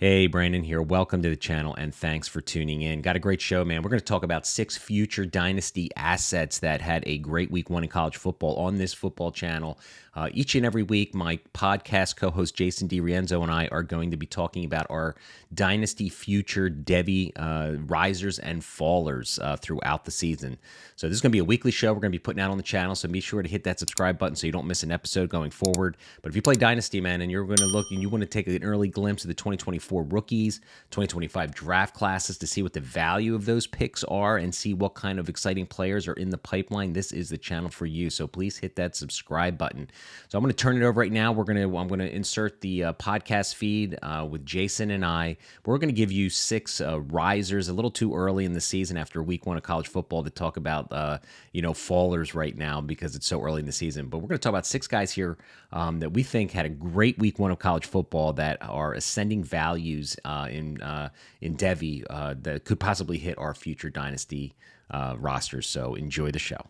Hey, Brandon here. Welcome to the channel and thanks for tuning in. Got a great show, man. We're going to talk about 6 future Dynasty assets that had a great week 1 in college football on this football channel. Each and every week, my podcast co-host Jason DiRienzo and I are going to be talking about our Dynasty future Devy risers and fallers throughout the season. So this is going to be a weekly show we're going to be putting out on the channel, so be sure to hit that subscribe button so you don't miss an episode going forward. But if you play Dynasty, man, and you're going to look and you want to take an early glimpse of the 2024 rookies, 2025 draft classes to see what the value of those picks are and see what kind of exciting players are in the pipeline, this is the channel for you. So please hit that subscribe button. So I'm going to turn it over right now. I'm going to insert the podcast feed with Jason and I. We're going to give you 6 risers, a little too early in the season after week 1 of college football to talk about fallers right now because it's so early in the season. But we're going to talk about 6 guys here that we think had a great week 1 of college football that are ascending values in Devy that could possibly hit our future Dynasty rosters. So enjoy the show.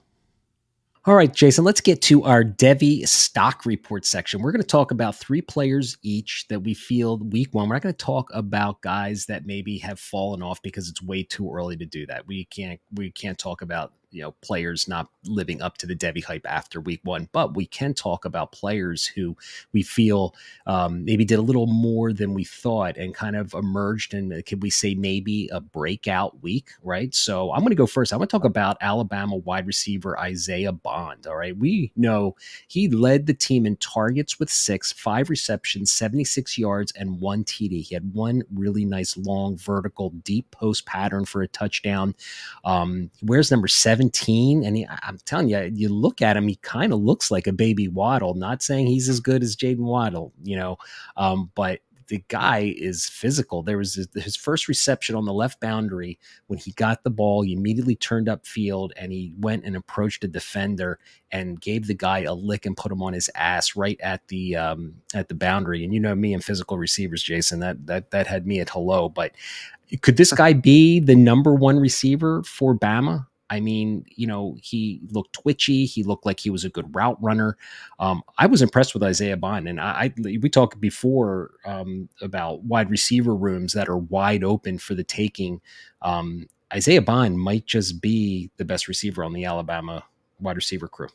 All right, Jason, let's get to our Devy stock report section. We're going to talk about 3 players each that we feel week 1. We're not going to talk about guys that maybe have fallen off because it's way too early to do that. We can't talk about players not living up to the Devy hype after week 1, but we can talk about players who we feel maybe did a little more than we thought and kind of emerged in, could we say, maybe a breakout week, right? So I'm going to go first. I'm going to talk about Alabama wide receiver Isaiah Bond. All right. We know he led the team in targets with 6, 5 receptions, 76 yards, and 1 TD. He had one really nice long vertical deep post pattern for a touchdown. Where's number 17? And I'm telling you, you look at him, he kind of looks like a baby Waddle. Not saying he's as good as Jaden Waddle, but the guy is physical. There was his first reception on the left boundary. When he got the ball, he immediately turned up field and he went and approached a defender and gave the guy a lick and put him on his ass right at the boundary. And you know me and physical receivers, Jason, that had me at hello. But could this guy be the number 1 receiver for Bama? I mean, he looked twitchy. He looked like he was a good route runner. I was impressed with Isaiah Bond. And we talked before about wide receiver rooms that are wide open for the taking. Isaiah Bond might just be the best receiver on the Alabama wide receiver crew.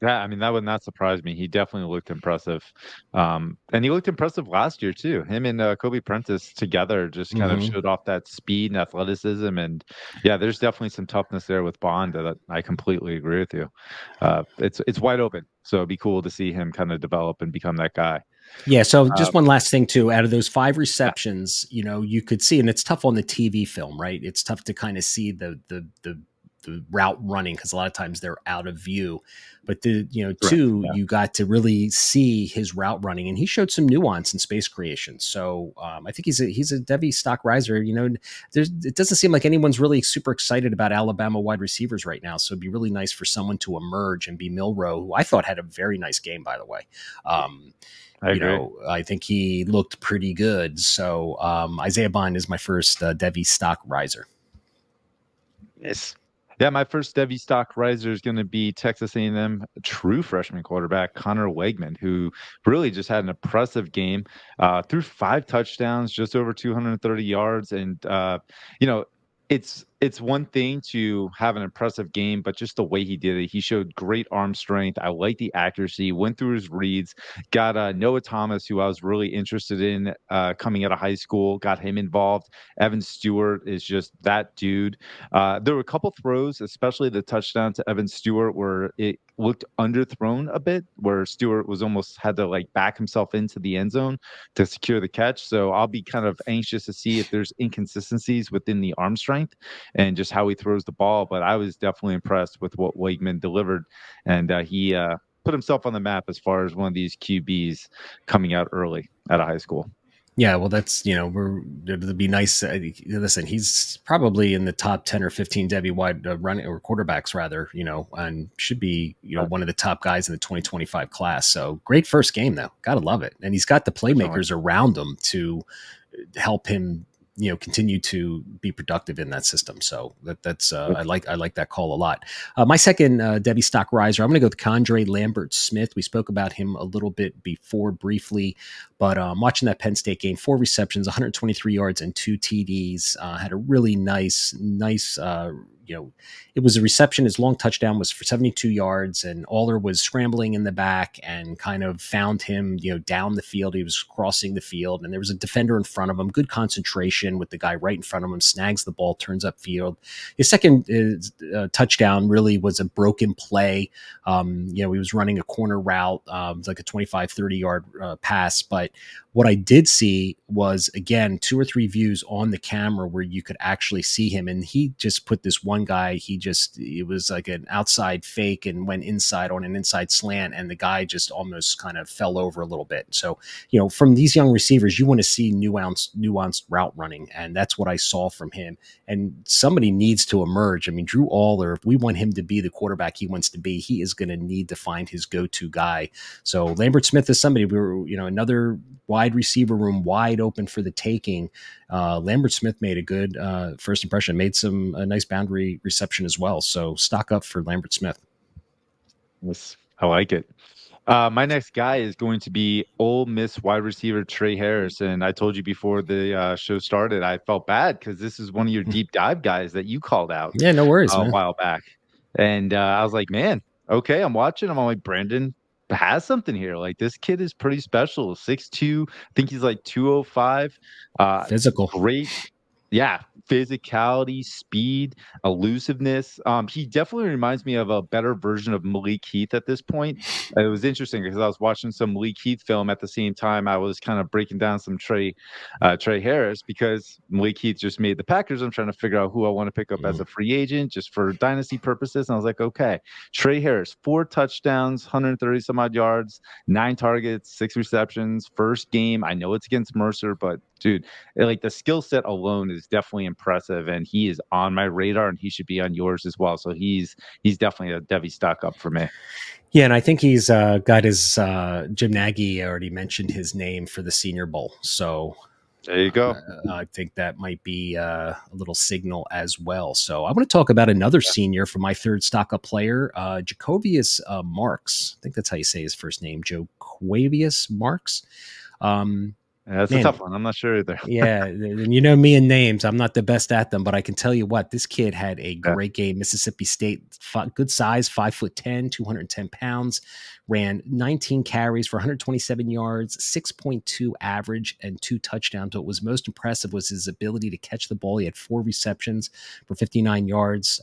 Yeah, I mean, that would not surprise me. He definitely looked impressive. And he looked impressive last year, too. Him and Kobe Prentice together just kind of showed off that speed and athleticism. And yeah, there's definitely some toughness there with Bond that I completely agree with you. It's wide open. So it'd be cool to see him kind of develop and become that guy. Yeah. So just one last thing too, out of those 5 receptions, you could see, and it's tough on the TV film, right? It's tough to kind of see the route running because a lot of times they're out of view, but you got to really see his route running, and he showed some nuance in space creation. So I think he's a Devy stock riser. It doesn't seem like anyone's really super excited about Alabama wide receivers right now. So it'd be really nice for someone to emerge and be Milroe, who I thought had a very nice game, by the way. I think he looked pretty good. So Isaiah Bond is my first Devy stock riser. Yes. Yeah, my first Devy stock riser is going to be Texas A&M true freshman quarterback Connor Weigman, who really just had an impressive game, threw 5 touchdowns, just over 230 yards, and it's one thing to have an impressive game, but just the way he did it, he showed great arm strength. I like the accuracy, went through his reads, got Noah Thomas, who I was really interested in coming out of high school, got him involved. Evan Stewart is just that dude. There were a couple throws, especially the touchdown to Evan Stewart, where it looked underthrown a bit, where Stewart was almost had to back himself into the end zone to secure the catch. So I'll be kind of anxious to see if there's inconsistencies within the arm strength and just how he throws the ball. But I was definitely impressed with what Weigman delivered. And he put himself on the map as far as one of these QBs coming out early out of high school. Yeah, well, that's, it'd be nice. Listen, he's probably in the top 10 or 15 Devy wide running or quarterbacks rather, and should be, one of the top guys in the 2025 class. So great first game though. Gotta love it. And he's got the playmakers around him to help him continue to be productive in that system. So that's I like that call a lot. My second Devy stock riser, I'm going to go with KEANDRE Lambert-Smith. We spoke about him a little bit before briefly, but watching that Penn State game, 4 receptions, 123 yards, and 2 TDs. Had a really nice. It was a reception. His long touchdown was for 72 yards, and Aller was scrambling in the back and kind of found him, down the field. He was crossing the field, and there was a defender in front of him. Good concentration with the guy right in front of him. Snags the ball, turns upfield. His second touchdown really was a broken play. He was running a corner route, like a 25, 30-yard pass, but what I did see was, again, 2 or 3 views on the camera where you could actually see him. And he just put this one guy, it was like an outside fake and went inside on an inside slant. And the guy just almost kind of fell over a little bit. So, from these young receivers, you want to see nuanced route running. And that's what I saw from him. And somebody needs to emerge. I mean, Drew Aller, if we want him to be the quarterback he wants to be, he is going to need to find his go-to guy. So Lambert-Smith is somebody another wide receiver room wide open for the taking. Lambert-Smith made a good first impression, made a nice boundary reception as well. So stock up for Lambert-Smith. Yes, I like it. My next guy is going to be Ole Miss wide receiver Trey Harris. And I told you before the show started, I felt bad because this is one of your deep dive guys that you called out Yeah, no worries, a man. while back. And I was like, man, okay, I'm watching. I'm like, Brandon has something here. Like, this kid is pretty special. 6'2", I think he's like 205. Physical. Great. Yeah, physicality, speed, elusiveness. He definitely reminds me of a better version of Malik Heath at this point. It was interesting because I was watching some Malik Heath film at the same time I was kind of breaking down some Trey Harris, because Malik Heath just made the Packers. I'm trying to figure out who I want to pick up as a free agent just for dynasty purposes. And I was like, okay, Trey Harris, 4 touchdowns, 130 some odd yards, 9 targets, 6 receptions, first game. I know it's against Mercer, but dude, like, the skill set alone is definitely impressive, and he is on my radar, and he should be on yours as well. So he's definitely a Devy stock up for me. Yeah, and I think he's got his Jim Nagy already mentioned his name for the Senior Bowl. So There you go. I think that might be a little signal as well. So I want to talk about another senior for my third stock up player, Jacovius Marks. I think that's how you say his first name, Jacovius Marks. Yeah, that's a Man, tough one. I'm not sure either. yeah, and me and names. I'm not the best at them, but I can tell you what, this kid had a Yeah. great game. Mississippi State, good size, 5'10", 210 pounds, ran 19 carries for 127 yards, 6.2 average, and 2 touchdowns. What was most impressive was his ability to catch the ball. He had 4 receptions for 59 yards.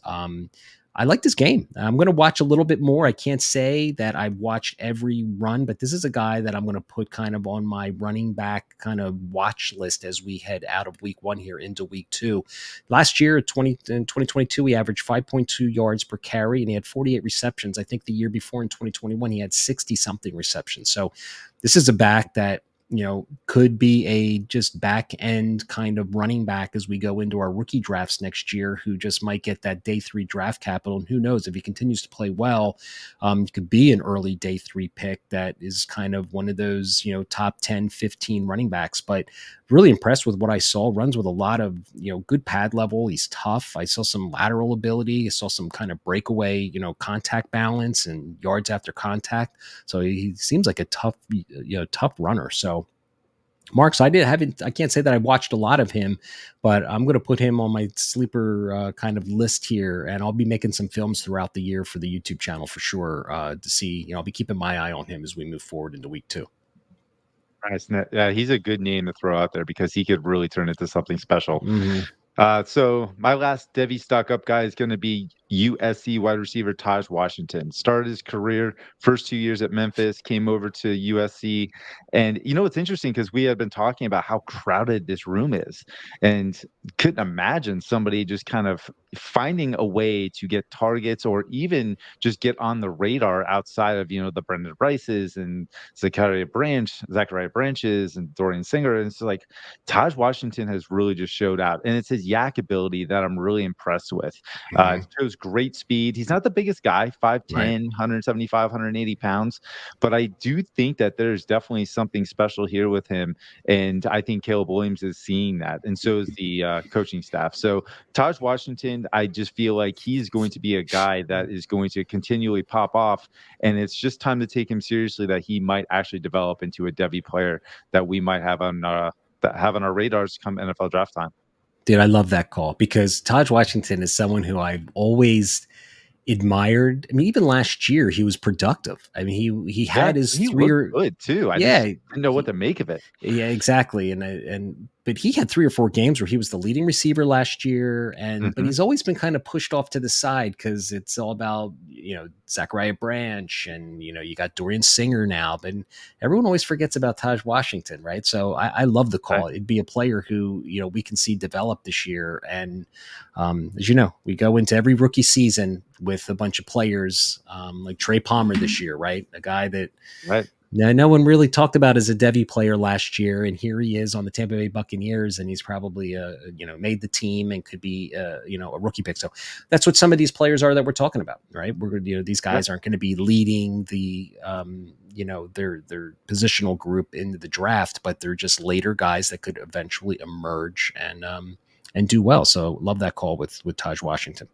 I like this game. I'm going to watch a little bit more. I can't say that I've watched every run, but this is a guy that I'm going to put kind of on my running back kind of watch list as we head out of week 1 here into week 2. Last year, in 2022, he averaged 5.2 yards per carry, and he had 48 receptions. I think the year before in 2021, he had 60-something receptions. So this is a back that could be a just back end kind of running back as we go into our rookie drafts next year, who just might get that day 3 draft capital. And who knows, if he continues to play well, could be an early day 3 pick that is kind of one of those, top 10, 15 running backs. But really impressed with what I saw. Runs with a lot of, good pad level. He's tough. I saw some lateral ability. I saw some kind of breakaway, contact balance and yards after contact. So he seems like a tough runner. So Marks, I can't say that I watched a lot of him, but I'm going to put him on my sleeper kind of list here, and I'll be making some films throughout the year for the YouTube channel for sure to see. I'll be keeping my eye on him as we move forward into week 2. Nice. Yeah, he's a good name to throw out there because he could really turn into something special. Mm-hmm. So my last Devy stock up guy is going to be USC wide receiver TAHJ Washington. Started his career first 2 years at Memphis, came over to USC. And it's interesting because we had been talking about how crowded this room is, and couldn't imagine somebody just kind of finding a way to get targets or even just get on the radar outside of, the Brendan Rices and Zachariah Branches and Dorian Singer. And it's like TAHJ Washington has really just showed out, and it's his yak ability that I'm really impressed with. Mm-hmm. Shows great speed. He's not the biggest guy, Right. 5'10", 175, 180 pounds, but I do think that there's definitely something special here with him, and I think Caleb Williams is seeing that, and so is the coaching staff. So Taj Washington, I just feel like he's going to be a guy that is going to continually pop off, and it's just time to take him seriously that he might actually develop into a Devy player that we might have on our radars come NFL draft time. Dude, I love that call because Taj Washington is someone who I've always admired. I mean, even last year he was productive. I mean, he Yeah, had his he three looked or good too. I just yeah, didn't know what he, to make of it. yeah, exactly. But he had 3 or 4 games where he was the leading receiver last year, but Mhm. he's always been kind of pushed off to the side because it's all about Zachariah Branch and you got Dorian Singer now, but everyone always forgets about Taj Washington, right? So I love the Right. call. It'd be a player who we can see develop this year, and as you know, we go into every rookie season with a bunch of players like Trey Palmer this year, right? A guy that Right. no one really talked about as a Devy player last year, and here he is on the Tampa Bay Buccaneers, and he's probably made the team and could be a rookie pick. So that's what some of these players are that we're talking about, right? These Right. guys aren't going to be leading the their positional group into the draft, but they're just later guys that could eventually emerge and do well. So love that call with Taj Washington.